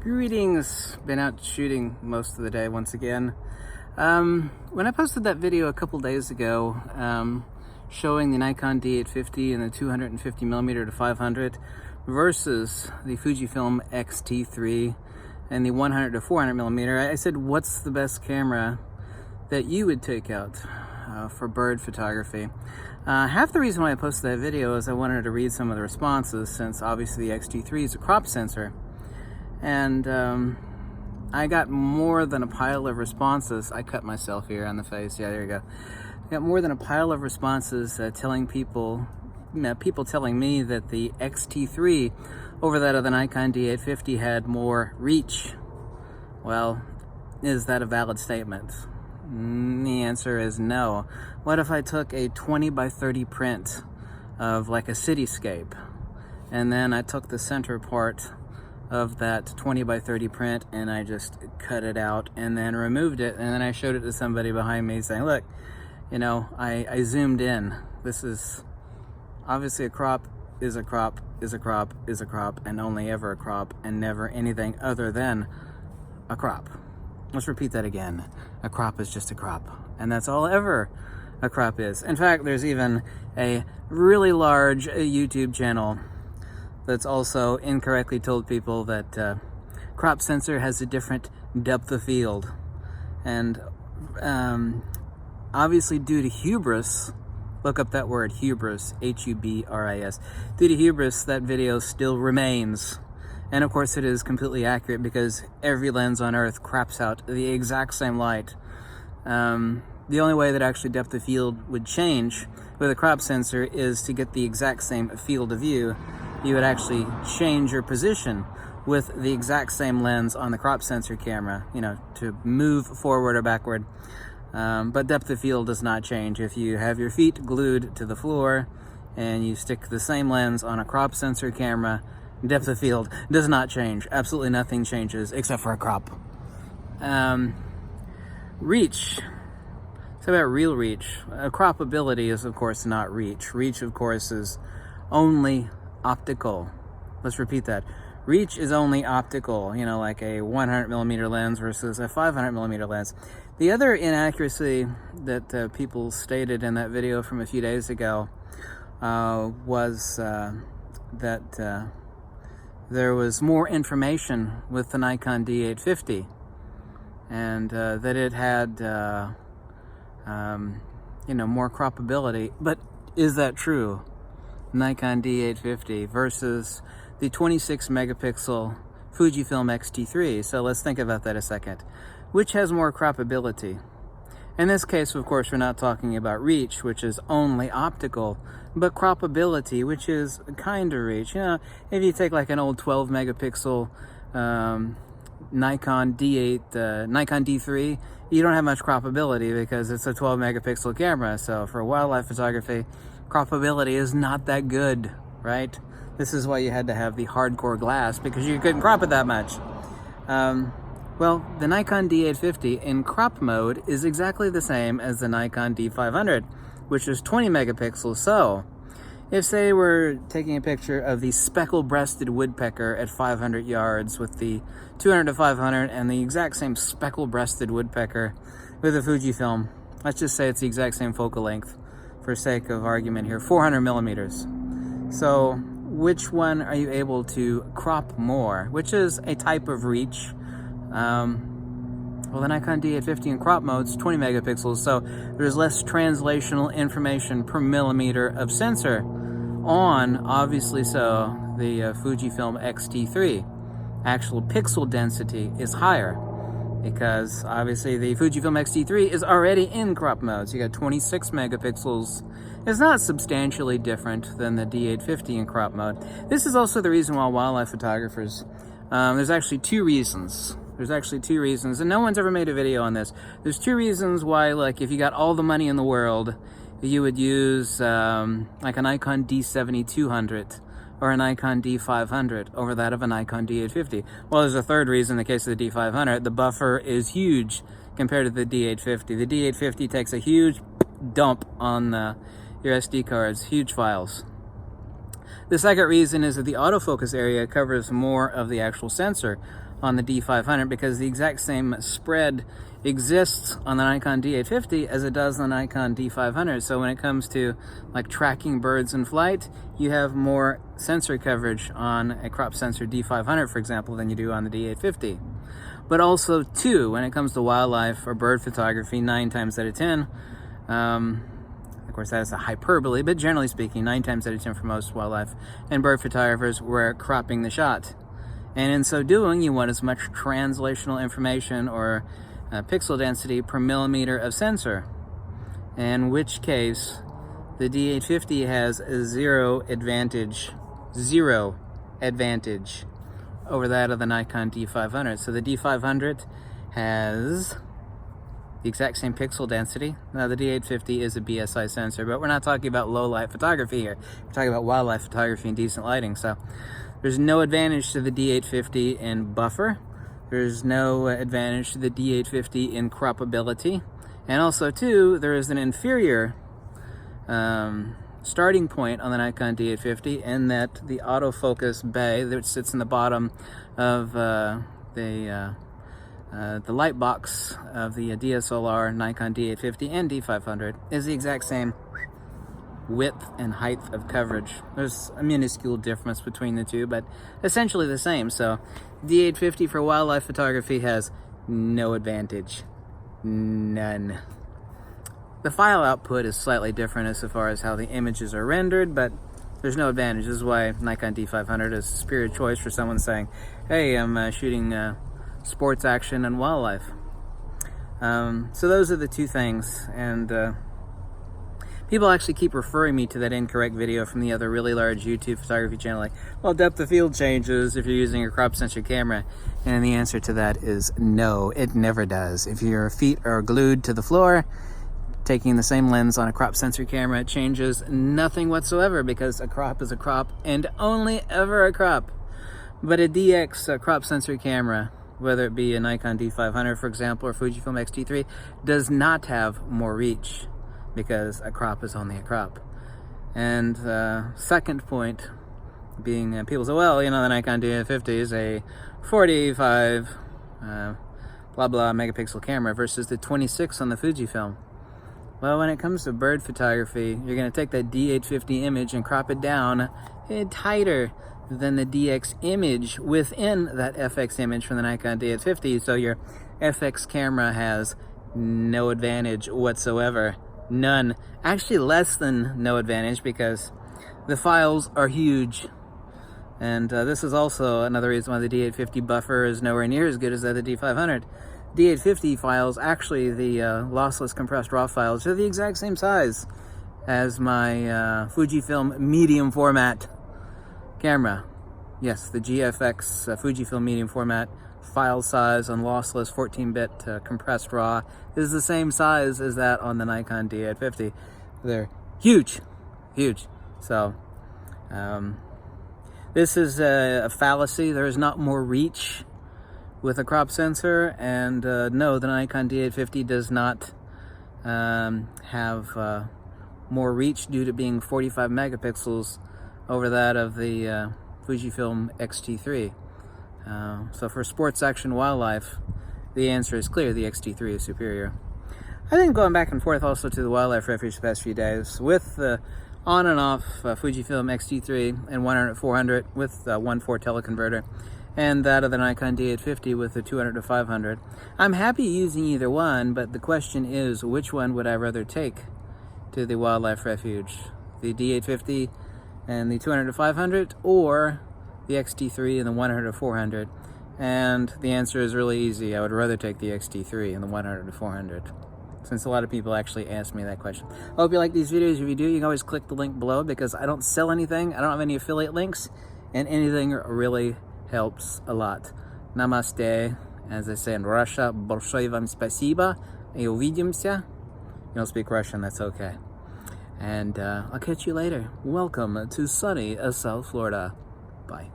Greetings. Been out shooting most of the day once again. When I posted that video a couple days ago showing the Nikon D850 and the 250mm to 500 versus the Fujifilm X-T3 and the 100 to 400mm, I said, what's the best camera that you would take out for bird photography? Half the reason why I posted that video is I wanted to read some of the responses, since obviously the X-T3 is a crop sensor. And I got more than a pile of responses. I cut myself here on the face. Yeah, there you go. I got more than a pile of responses telling people telling me that the X-T3 over that of the Nikon D850 had more reach. Well, is that a valid statement? The answer is no. What if I took a 20 by 30 print of like a cityscape, and then I took the center part of that 20 by 30 print and I just cut it out and then removed it, and then I showed it to somebody behind me saying, look, you know, I zoomed in. This is obviously a crop is a crop is a crop is a crop and only ever a crop and never anything other than a crop. Let's repeat that again. A crop is just a crop, and that's all ever a crop is. In fact, there's even a really large YouTube channel that's also incorrectly told people that crop sensor has a different depth of field. And obviously due to hubris, look up that word, hubris, H-U-B-R-I-S. Due to hubris, that video still remains. And of course it is completely accurate because every lens on Earth crops out the exact same light. The only way that actually depth of field would change with a crop sensor is to get the exact same field of view. You would actually change your position with the exact same lens on the crop sensor camera, you know, to move forward or backward. But depth of field does not change. If you have your feet glued to the floor and you stick the same lens on a crop sensor camera, depth of field does not change. Absolutely nothing changes except for a crop. Reach. It's about real reach. Croppability is, of course, not reach. Reach, of course, is only optical. Let's repeat that. Reach is only optical, you know, like a 100mm lens versus a 500mm lens. The other inaccuracy that people stated in that video from a few days ago was that there was more information with the Nikon D850, and that it had you know, more croppability. But is that true? Nikon D850 versus the 26 megapixel Fujifilm X-T3. So let's think about that a second. Which has more croppability? In this case, of course, we're not talking about reach, which is only optical, but croppability, which is kind of reach. You know, if you take like an old 12 megapixel Nikon D8, Nikon D3, you don't have much croppability because it's a 12 megapixel camera. So for wildlife photography, croppability is not that good, right? This is why you had to have the hardcore glass, because you couldn't crop it that much. Well, the Nikon D850 in crop mode is exactly the same as the Nikon D500, which is 20 megapixels. So if, say, we're taking a picture of the speckle-breasted woodpecker at 500 yards with the 200 to 500 and the exact same speckle-breasted woodpecker with a Fujifilm, let's just say it's the exact same focal length for sake of argument here, 400 millimeters. So which one are you able to crop more? Which is a type of reach? Well, the Nikon D850 in crop mode is 20 megapixels, so there's less translational information per millimeter of sensor on, obviously so, the Fujifilm X-T3. Actual pixel density is higher because obviously the Fujifilm X-T3 is already in crop mode, so you got 26 megapixels. It's not substantially different than the D850 in crop mode. This is also the reason why wildlife photographers, there's actually two reasons. And no one's ever made a video on this. There's two reasons why, like, if you got all the money in the world, you would use like a Nikon D70-200 or a Nikon D500 over that of a Nikon D850. Well, there's a third reason. In the case of the D500, the buffer is huge compared to the D850. The D850 takes a huge dump on your SD cards, huge files. The second reason is that the autofocus area covers more of the actual sensor. on the D500 because the exact same spread exists on the Nikon D850 as it does on the Nikon D500. So when it comes to like tracking birds in flight, you have more sensor coverage on a crop sensor D500, for example, than you do on the D850. But also too, when it comes to wildlife or bird photography, 9 times out of 10, of course that is a hyperbole, but generally speaking, 9 times out of 10 for most wildlife and bird photographers, we're cropping the shot. And in so doing, you want as much translational information or pixel density per millimeter of sensor, in which case the D850 has zero advantage over that of the Nikon D500. So the D500 has the exact same pixel density. Now the D850 is a BSI sensor, but we're not talking about low light photography here. We're talking about wildlife photography and decent lighting. So there's no advantage to the D850 in buffer. There's no advantage to the D850 in croppability. And also too, there is an inferior starting point on the Nikon D850 in that the autofocus bay, which sits in the bottom of the light box of the DSLR Nikon D850 and D500, is the exact same width and height of coverage. There's a minuscule difference between the two, but essentially the same. So D850 for wildlife photography has no advantage. None. The file output is slightly different as far as how the images are rendered, but there's no advantage. This is why Nikon D500 is a superior choice for someone saying, hey, I'm shooting sports action and wildlife. So those are the two things, and people actually keep referring me to that incorrect video from the other really large YouTube photography channel, like, well, depth of field changes if you're using a crop sensor camera. And the answer to that is no, it never does. If your feet are glued to the floor, taking the same lens on a crop sensor camera changes nothing whatsoever, because a crop is a crop and only ever a crop. But a DX crop sensor camera, whether it be a Nikon D500, for example, or Fujifilm X-T3, does not have more reach, because a crop is only a crop. And second point being, people say, well, you know, the Nikon D850 is a 45 blah blah megapixel camera versus the 26 on the Fujifilm. Well, when it comes to bird photography, you're going to take that D850 image and crop it down tighter than the DX image within that FX image from the Nikon D850. So your FX camera has no advantage whatsoever. None. Actually less than no advantage, because the files are huge. And this is also another reason why the D850 buffer is nowhere near as good as that of the D500. D850 files, actually the lossless compressed RAW files, are the exact same size as my Fujifilm medium format camera. Yes, the GFX Fujifilm medium format file size on lossless 14-bit compressed RAW is the same size as that on the Nikon D850. They're huge, huge. So this is a fallacy. There is not more reach with a crop sensor, and no, the Nikon D850 does not have more reach due to being 45 megapixels over that of the Fujifilm X-T3. So for sports action wildlife, the answer is clear. The X-T3 is superior. I've been going back and forth also to the wildlife refuge the past few days with the on and off Fujifilm X-T3 and 100-400 with 1.4 teleconverter, and that of the Nikon D850 with the 200-500. I'm happy using either one, but the question is, which one would I rather take to the wildlife refuge? The D850 and the 200-500, or the X-T3 and the 100-400? And the answer is really easy. I would rather take the X-T3 and the 100-400, since a lot of people actually ask me that question. I hope you like these videos. If you do, you can always click the link below, because I don't sell anything. I don't have any affiliate links, and anything really helps a lot. Namaste. As I say in Russia, большое вам спасибо, и увидимся. You don't speak Russian, that's okay. And I'll catch you later. Welcome to sunny South Florida. Bye.